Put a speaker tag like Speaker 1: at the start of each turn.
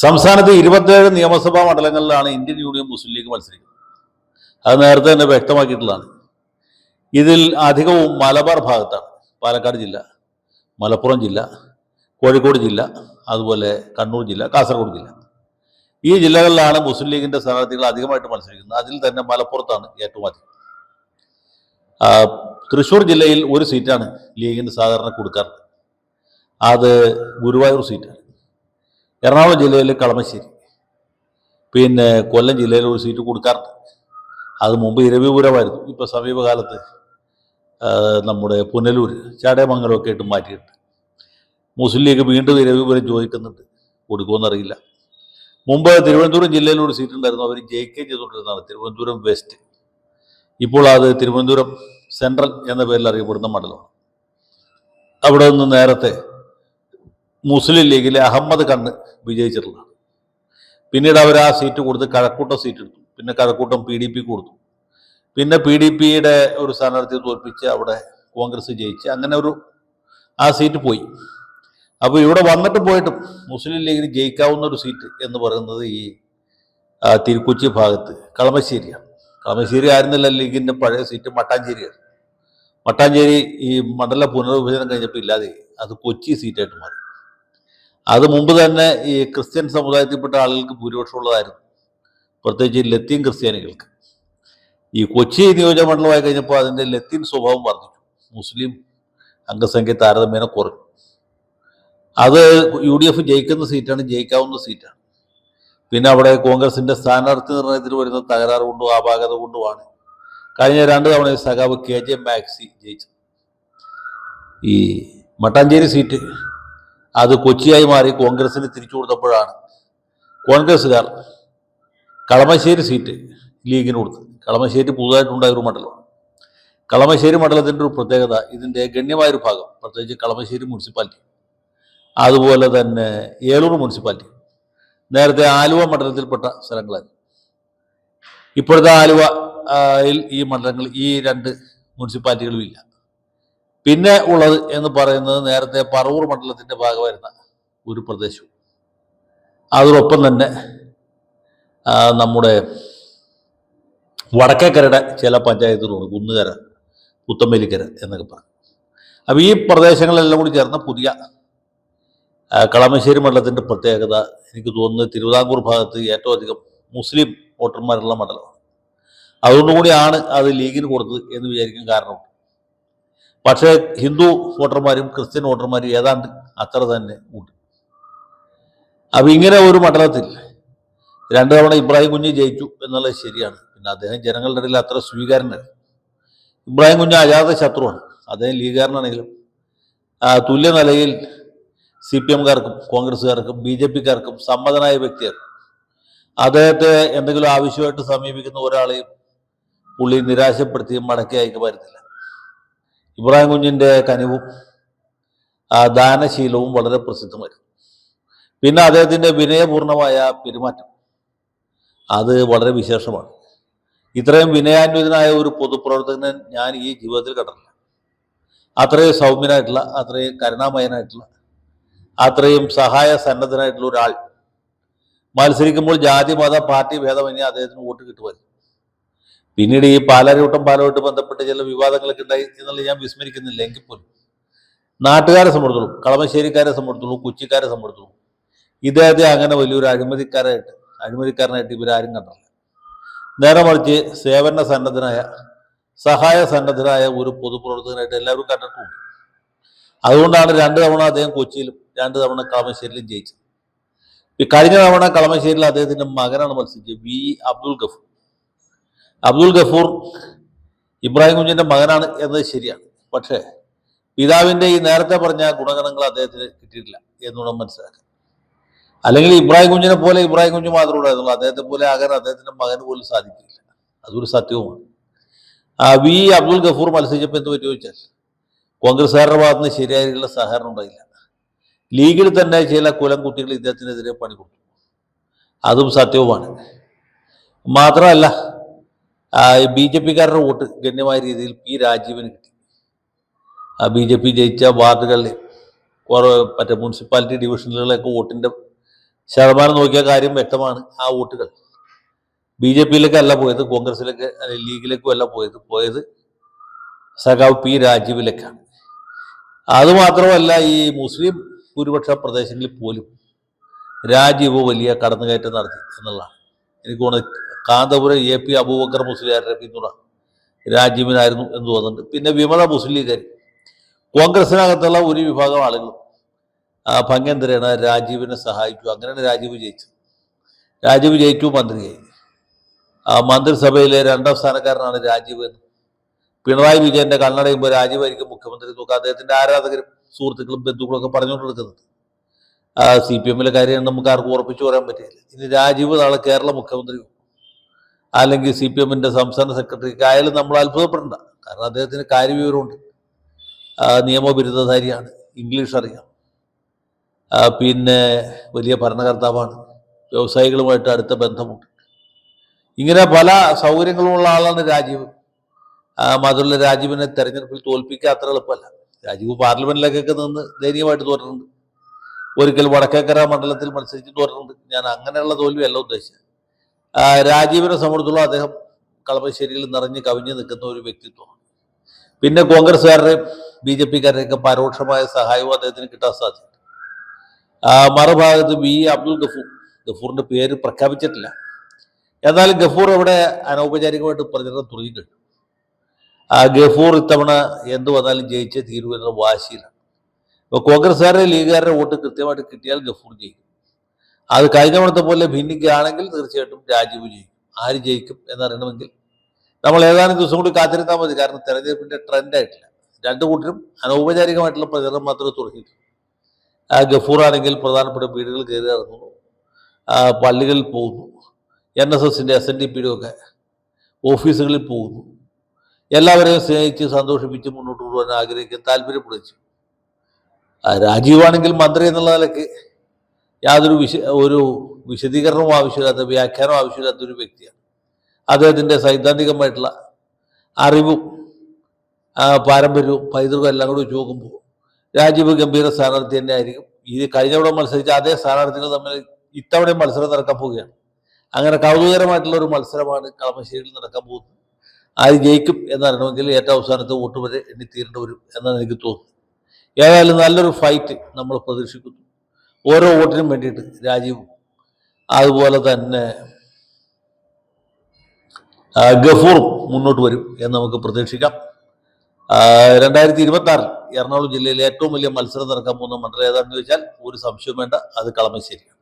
Speaker 1: സംസ്ഥാനത്ത് 27 നിയമസഭാ മണ്ഡലങ്ങളിലാണ് ഇന്ത്യൻ യൂണിയൻ മുസ്ലിം ലീഗ് മത്സരിക്കുന്നത്. അത് നേരത്തെ തന്നെ വ്യക്തമാക്കിയിട്ടുള്ളതാണ്. ഇതിൽ അധികവും മലബാർ ഭാഗത്താണ്. പാലക്കാട് ജില്ല, മലപ്പുറം ജില്ല, കോഴിക്കോട് ജില്ല, അതുപോലെ കണ്ണൂർ ജില്ല, കാസർഗോഡ് ജില്ല. ഈ ജില്ലകളിലാണ് മുസ്ലിം ലീഗിന്റെ സ്ഥാനാർത്ഥികൾ അധികമായിട്ട് മത്സരിക്കുന്നത്. അതിൽ തന്നെ മലപ്പുറത്താണ് ഏറ്റവും അധികം. തൃശ്ശൂർ ജില്ലയിൽ ഒരു സീറ്റാണ് ലീഗിന് സാധാരണ കൊടുക്കാറ്. അത് ഗുരുവായൂർ സീറ്റാണ്. എറണാകുളം ജില്ലയിൽ കളമശ്ശേരി, പിന്നെ കൊല്ലം ജില്ലയിൽ ഒരു സീറ്റ് കൊടുക്കാറുണ്ട്. അത് മുമ്പ് ഇരവിപുരമായിരുന്നു. ഇപ്പോൾ സമീപകാലത്ത് നമ്മുടെ പുനലൂർ, ചാടേമംഗലമൊക്കെ ആയിട്ട് മാറ്റിയിട്ട് മുസ്ലിം ലീഗ് വീണ്ടും ഇരവിപുരം ചോദിക്കുന്നുണ്ട്. കൊടുക്കുമെന്നറിയില്ല. മുമ്പ് തിരുവനന്തപുരം ജില്ലയിൽ ഒരു സീറ്റ് ഉണ്ടായിരുന്നു. അവർ ജയിക്കുകയും ചെയ്തുകൊണ്ടിരുന്നതാണ്, തിരുവനന്തപുരം വെസ്റ്റ്. ഇപ്പോൾ അത് തിരുവനന്തപുരം സെൻട്രൽ എന്ന പേരിൽ അറിയപ്പെടുന്ന മണ്ഡലമാണ്. അവിടെ നിന്ന് നേരത്തെ മുസ്ലിം ലീഗിലെ അഹമ്മദ് കണ്ണ് വിജയിച്ചിട്ടുള്ളതാണ്. പിന്നീട് അവർ ആ സീറ്റ് കൊടുത്ത് കഴക്കൂട്ടം സീറ്റ് എടുത്തു. പിന്നെ കഴക്കൂട്ടം PDP കൊടുത്തു. പിന്നെ PDPയുടെ ഒരു സ്ഥാനാർത്ഥിയെ തോൽപ്പിച്ച് അവിടെ കോൺഗ്രസ് ജയിച്ച് അങ്ങനെ ആ സീറ്റ് പോയി. അപ്പോൾ ഇവിടെ വന്നിട്ട് പോയിട്ടും മുസ്ലിം ലീഗിന് ജയിക്കാവുന്ന ഒരു സീറ്റ് എന്ന് പറയുന്നത് ഈ തിരുക്കൊച്ചി ഭാഗത്ത് കളമശ്ശേരിയാണ്. കളമശ്ശേരി ആയിരുന്നില്ല ലീഗിൻ്റെ പഴയ സീറ്റ്, മട്ടാഞ്ചേരിയാണ്. മട്ടാഞ്ചേരി ഈ മണ്ഡല പുനർവിഭജനം കഴിഞ്ഞപ്പോൾ ഇല്ലാതെ അത് കൊച്ചി സീറ്റായിട്ട് മാറി. അത് മുമ്പ് തന്നെ ഈ ക്രിസ്ത്യൻ സമുദായത്തിൽപ്പെട്ട ആളുകൾക്ക് ഭൂരിപക്ഷമുള്ളതായിരുന്നു, പ്രത്യേകിച്ച് ലത്തീൻ ക്രിസ്ത്യാനികൾക്ക്. ഈ കൊച്ചി നിയോജകമണ്ഡലമായി കഴിഞ്ഞപ്പോൾ അതിൻ്റെ ലത്തീൻ സ്വഭാവം വർദ്ധിച്ചു. മുസ്ലിം അംഗസംഖ്യ താരതമ്യേന കുറഞ്ഞു. അത് UDF ജയിക്കുന്ന സീറ്റാണ്, ജയിക്കാവുന്ന സീറ്റാണ്. പിന്നെ അവിടെ കോൺഗ്രസിൻ്റെ സ്ഥാനാർത്ഥി നിർണയത്തിൽ വരുന്ന തകരാറ് കൊണ്ടും അപാകത കൊണ്ടുമാണ് കഴിഞ്ഞ 2 തവണ സഖാവ് KJ മാക്സി ജയിച്ചത്. ഈ മട്ടാഞ്ചേരി സീറ്റ് അത് കൊച്ചിയായി മാറി കോൺഗ്രസിന് തിരിച്ചു കൊടുത്തപ്പോഴാണ് കോൺഗ്രസ്സുകാർ കളമശ്ശേരി സീറ്റ് ലീഗിന് കൊടുത്തത്. കളമശ്ശേരി പുതുതായിട്ടുണ്ടായ ഒരു മണ്ഡലമാണ്. കളമശ്ശേരി മണ്ഡലത്തിൻ്റെ ഒരു പ്രത്യേകത, ഇതിൻ്റെ ഗണ്യമായൊരു ഭാഗം, പ്രത്യേകിച്ച് കളമശ്ശേരി മുനിസിപ്പാലിറ്റി, അതുപോലെ തന്നെ ഏലൂർ മുനിസിപ്പാലിറ്റി നേരത്തെ ആലുവ മണ്ഡലത്തിൽപ്പെട്ട സ്ഥലങ്ങളായിരുന്നു. ഇപ്പോഴത്തെ ആലുവയിൽ ഈ മണ്ഡലങ്ങൾ, ഈ 2 മുനിസിപ്പാലിറ്റികളും ഇല്ല. പിന്നെ ഉള്ളത് എന്ന് പറയുന്നത് നേരത്തെ പറവൂർ മണ്ഡലത്തിൻ്റെ ഭാഗമായിരുന്ന ഒരു പ്രദേശവും, അതോടൊപ്പം തന്നെ നമ്മുടെ വടക്കേക്കരയുടെ ചില പഞ്ചായത്തുകളുണ്ട്, കുന്നുകര, പുത്തമ്പലിക്കര എന്നൊക്കെ പറഞ്ഞു. അപ്പോൾ ഈ പ്രദേശങ്ങളെല്ലാം കൂടി ചേർന്ന പുതിയ കളമശ്ശേരി മണ്ഡലത്തിൻ്റെ പ്രത്യേകത, എനിക്ക് തോന്നുന്നത് തിരുവിതാംകൂർ ഭാഗത്ത് ഏറ്റവും അധികം മുസ്ലിം വോട്ടർമാരുള്ള മണ്ഡലമാണ്. അതുകൊണ്ടുകൂടിയാണ് അത് ലീഗിന് കൊടുത്തത് എന്ന് വിചാരിക്കാൻ കാരണമുണ്ട്. പക്ഷേ ഹിന്ദു വോട്ടർമാരും ക്രിസ്ത്യൻ വോട്ടർമാരും ഏതാണ്ട് അത്ര തന്നെ ഉണ്ട്. അപ്പം ഇങ്ങനെ ഒരു മണ്ഡലത്തിൽ 2 തവണ ഇബ്രാഹിം കുഞ്ഞ് ജയിച്ചു എന്നുള്ളത് ശരിയാണ്. പിന്നെ അദ്ദേഹം ജനങ്ങളുടെ ഇടയിൽ അത്ര സ്വീകാര്യനല്ല. ഇബ്രാഹിം കുഞ്ഞ് അജാത ശത്രുവാണ്. അദ്ദേഹം ലീഗുകാരനാണെങ്കിലും തുല്യ നിലയിൽ CPM-കാർക്കും കോൺഗ്രസ്സുകാർക്കും BJP-കാർക്കും സമ്മതനായ വ്യക്തിയാണ്. അദ്ദേഹത്തെ എന്തെങ്കിലും ആവശ്യമായിട്ട് സമീപിക്കുന്ന ഒരാളെയും പുള്ളി നിരാശപ്പെടുത്തിയും മടക്കി അയക്കാൻ പറ്റുന്നില്ല. ഇബ്രാഹിം കുഞ്ഞിൻ്റെ കനിവും ദാനശീലവും വളരെ പ്രസിദ്ധമായിരുന്നു. പിന്നെ അദ്ദേഹത്തിൻ്റെ വിനയപൂർണമായ പെരുമാറ്റം, അത് വളരെ വിശേഷമാണ്. ഇത്രയും വിനയാന്വിതനായ ഒരു പൊതുപ്രവർത്തകനെ ഞാൻ ഈ ജീവിതത്തിൽ കണ്ടിട്ടില്ല. അത്രയും സൗമ്യനായിട്ടുള്ള, അത്രയും കരുണാമയനായിട്ടുള്ള, അത്രയും സഹായ സന്നദ്ധനായിട്ടുള്ള ഒരാൾ മത്സരിക്കുമ്പോൾ ജാതി മത പാർട്ടി ഭേദമന്യേ അദ്ദേഹത്തിന് വോട്ട് കിട്ടുമായിരുന്നു. പിന്നീട് ഈ പാലാരിവട്ടം ബന്ധപ്പെട്ട് ചില വിവാദങ്ങളൊക്കെ ഉണ്ടായി എന്നുള്ളത് ഞാൻ വിസ്മരിക്കുന്നില്ല. എങ്കിൽ പോലും നാട്ടുകാരെ സംബന്ധിച്ചോളും, കളമശ്ശേരിക്കാരെ സംബന്ധിച്ചോളും, കൊച്ചിക്കാരെ സംബന്ധിച്ചോളും ഇദ്ദേഹത്തെ അങ്ങനെ വലിയൊരു അഴിമതിക്കാരനായിട്ട് ഇവരാരും കണ്ടില്ല. നേരെ മറിച്ച് സേവന സന്നദ്ധനായ, സഹായ സന്നദ്ധനായ ഒരു പൊതുപ്രവർത്തകനായിട്ട് എല്ലാവരും കണ്ടിട്ടുണ്ട്. അതുകൊണ്ടാണ് 2 തവണ അദ്ദേഹം കൊച്ചിയിലും 2 തവണ കളമശ്ശേരിയിലും ജയിച്ചത്. കഴിഞ്ഞ തവണ കളമശ്ശേരിയിൽ അദ്ദേഹത്തിൻ്റെ മകനാണ് മത്സരിച്ചത്, V. അബ്ദുൽ ഗഫൂർ ഇബ്രാഹിം കുഞ്ഞിൻ്റെ മകനാണ് എന്നത് ശരിയാണ്. പക്ഷേ പിതാവിൻ്റെ ഈ നേരത്തെ പറഞ്ഞ ഗുണഗണങ്ങൾ അദ്ദേഹത്തിന് കിട്ടിയിട്ടില്ല എന്നുകൂടെ മനസ്സിലാക്കാം. അല്ലെങ്കിൽ ഇബ്രാഹിം കുഞ്ഞിനെ പോലെ ഇബ്രാഹിം കുഞ്ഞ് മാത്രമേ ഉണ്ടായിരുന്നുള്ളൂ. അദ്ദേഹത്തെ പോലെ ആകാൻ അദ്ദേഹത്തിൻ്റെ മകന് പോലും സാധിക്കില്ല. അതൊരു സത്യവുമാണ്. V. അബ്ദുൽ ഗഫൂർ മത്സരിച്ചപ്പോൾ എന്ത് പറ്റി ചോദിച്ചാൽ കോൺഗ്രസ്സുകാരുടെ ഭാഗത്ത് നിന്ന് ശരിയായിട്ടുള്ള സഹകരണം ഉണ്ടായില്ല. ലീഗിൽ തന്നെ ചില കുലം കുത്തികൾ ഇദ്ദേഹത്തിനെതിരെ പണി കൊടുത്തു. അതും സത്യവുമാണ്. മാത്രമല്ല BJP-കാരുടെ വോട്ട് ഗണ്യമായ രീതിയിൽ P. രാജീവിന് കിട്ടി. BJP ജയിച്ച വാർഡുകളിൽ മറ്റേ മുനിസിപ്പാലിറ്റി ഡിവിഷനുകളിലൊക്കെ വോട്ടിൻ്റെ ശതമാനം നോക്കിയ കാര്യം വ്യക്തമാണ്. ആ വോട്ടുകൾ BJP-യിലേക്കല്ല പോയത്, കോൺഗ്രസിലേക്ക് ലീഗിലേക്കും അല്ല പോയത് സഖാവ് P. രാജീവിലേക്കാണ്. അതുമാത്രമല്ല, ഈ മുസ്ലിം ഭൂരിപക്ഷ പ്രദേശങ്ങളിൽ പോലും രാജീവ് വലിയ കടന്നുകയറ്റം നടത്തി എന്നുള്ളതാണ്. എനിക്ക് തോന്നുന്നത് കാന്തപുരം AP അബൂബക്കർ മുസ്ലിയാരുടെ പിന്തുണ രാജീവിനായിരുന്നു എന്ന് തോന്നുന്നുണ്ട്. പിന്നെ വിമത മുസ്ലിം ലീഗർ, കോൺഗ്രസിനകത്തുള്ള ഒരു വിഭാഗം ആളുകൾ ഭംഗ്യന്തരേണ രാജീവിനെ സഹായിച്ചു. അങ്ങനെയാണ് രാജീവ് ജയിച്ചു, മന്ത്രിയായി. മന്ത്രിസഭയിലെ 2ാം സ്ഥാനക്കാരനാണ് രാജീവ് എന്ന് പിണറായി വിജയന്റെ കണ്ണടയുമ്പോൾ രാജീവായിരിക്കും മുഖ്യമന്ത്രി നോക്കുക അദ്ദേഹത്തിന്റെ ആരാധകരും സുഹൃത്തുക്കളും ബന്ധുക്കളും ഒക്കെ പറഞ്ഞുകൊണ്ടെടുക്കുന്നുണ്ട്. CPM-ലെ കാര്യം നമുക്ക് ആർക്കും ഉറപ്പിച്ചു പറയാൻ പറ്റില്ല. ഇനി രാജീവ് നാളെ കേരള മുഖ്യമന്ത്രിയോ അല്ലെങ്കിൽ CPM-ന്റെ സംസ്ഥാന സെക്രട്ടറിക്ക് ആയാലും നമ്മൾ അത്ഭുതപ്പെടേണ്ട. കാരണം അദ്ദേഹത്തിന് കാര്യവിവരമുണ്ട്, നിയമബിരുദധാരിയാണ്, ഇംഗ്ലീഷ് അറിയാം, പിന്നെ വലിയ ഭരണകർത്താവാണ്, വ്യവസായികളുമായിട്ട് അടുത്ത ബന്ധമുണ്ട്. ഇങ്ങനെ പല സൗകര്യങ്ങളുമുള്ള ആളാണ് രാജീവ്. മാത്രമല്ല, രാജീവിനെ തെരഞ്ഞെടുപ്പിൽ തോൽപ്പിക്കുക അത്ര എളുപ്പമല്ല. രാജീവ് പാർലമെന്റിലേക്കൊക്കെ നിന്ന് ദയനീയമായിട്ട് തോറ്റിട്ടുണ്ട്. ഒരിക്കൽ വടക്കേക്കര മണ്ഡലത്തിൽ മത്സരിച്ച് തോറ്റിട്ടുണ്ട്. ഞാൻ അങ്ങനെയുള്ള തോൽവിയല്ല ഉദ്ദേശിച്ചത്. രാജീവിനെ സംബന്ധിച്ചുള്ള അദ്ദേഹം കളമശ്ശേരിയിൽ നിറഞ്ഞ് കവിഞ്ഞ് നിൽക്കുന്ന ഒരു വ്യക്തിത്വമാണ്. പിന്നെ കോൺഗ്രസ്സുകാരുടെയും BJP-കാരുടെയൊക്കെ പരോക്ഷമായ സഹായവും അദ്ദേഹത്തിന് കിട്ടാൻ സാധിക്കും. മറുഭാഗത്ത് അബ്ദുൽ ഗഫൂറിന്റെ പേര് പ്രഖ്യാപിച്ചിട്ടില്ല. എന്നാലും ഗഫൂർ ഇവിടെ അനൗപചാരികമായിട്ട് പ്രചരണം തുടങ്ങിയിട്ടുണ്ട്. ഗഫൂർ ഇത്തവണ എന്ത് വന്നാലും ജയിച്ചേ തീരുവെന്ന വാശിയിലാണ്. ഇപ്പോൾ കോൺഗ്രസ്സുകാരുടെ ലീഗുകാരുടെ വോട്ട് കൃത്യമായിട്ട് കിട്ടിയാൽ ഗഫൂർ ജയിക്കും. അത് കഴിഞ്ഞ തവണത്തെ പോലെ ഭിന്നിക്കുകയാണെങ്കിൽ തീർച്ചയായിട്ടും രാജീവ് ജയിക്കും. ആര് ജയിക്കും എന്നറിയണമെങ്കിൽ നമ്മൾ ഏതാനും ദിവസം കൂടി കാത്തിരുന്നാൽ മതി. കാരണം തെരഞ്ഞെടുപ്പിന്റെ ട്രെൻഡായിട്ടില്ല. രണ്ടു കൂട്ടരും അനൗപചാരികമായിട്ടുള്ള പ്രചരണം മാത്രമേ തുടങ്ങിയിട്ടുള്ളൂ. ഗഫൂർ ആണെങ്കിൽ പ്രധാനപ്പെട്ട വീടുകൾ കയറി ഇറങ്ങുന്നു, പള്ളികളിൽ പോകുന്നു, NSSന്റെ SNDP-യുടെ ഒക്കെ ഓഫീസുകളിൽ പോകുന്നു. എല്ലാവരെയും സ്നേഹിച്ച് സന്തോഷിപ്പിച്ച് മുന്നോട്ട് കൊണ്ടുപോകാൻ ആഗ്രഹിക്കാൻ താല്പര്യപ്പെടുകയും. രാജീവാണെങ്കിൽ മന്ത്രി എന്നുള്ള നിലയ്ക്ക് യാതൊരു വിശദീകരണവും ആവശ്യമില്ലാത്ത, വ്യാഖ്യാനവും ആവശ്യമില്ലാത്ത ഒരു വ്യക്തിയാണ്. അദ്ദേഹത്തിൻ്റെ സൈദ്ധാന്തികമായിട്ടുള്ള അറിവും പാരമ്പര്യവും പൈതൃകവും എല്ലാം കൂടി വെച്ച് നോക്കുമ്പോൾ രാജീവ് ഗംഭീര സ്ഥാനാർത്ഥി തന്നെ ആയിരിക്കും. ഇത് കഴിഞ്ഞ തവണ മത്സരിച്ച അതേ സ്ഥാനാർത്ഥികൾ തമ്മിൽ ഇത്തവണയും മത്സരം നടക്കാൻ പോവുകയാണ്. അങ്ങനെ കൗതുകകരമായിട്ടുള്ള ഒരു മത്സരമാണ് കളമശ്ശേരിയിൽ നടക്കാൻ പോകുന്നത്. ആര് ജയിക്കും എന്നറിയണമെങ്കിൽ ഏറ്റവും അവസാനത്തെ വോട്ട് വരെ എണ്ണിത്തീരേണ്ടി വരും എന്നാണ് എനിക്ക് തോന്നുന്നത്. ഏതായാലും നല്ലൊരു ഫൈറ്റ് നമ്മൾ പ്രതീക്ഷിക്കുന്നു. ഓരോ വോട്ടിനും വേണ്ടിയിട്ട് രാജീവും അതുപോലെ തന്നെ ഗഫൂറും മുന്നോട്ട് വരും എന്ന് നമുക്ക് പ്രതീക്ഷിക്കാം. 2026 എറണാകുളം ജില്ലയിലെ ഏറ്റവും വലിയ മത്സരം നടക്കാൻ പോകുന്ന മണ്ഡലം ഏതാണെന്ന് ചോദിച്ചാൽ ഒരു സംശയം വേണ്ട, അത് കളമശ്ശേരിയാണ്.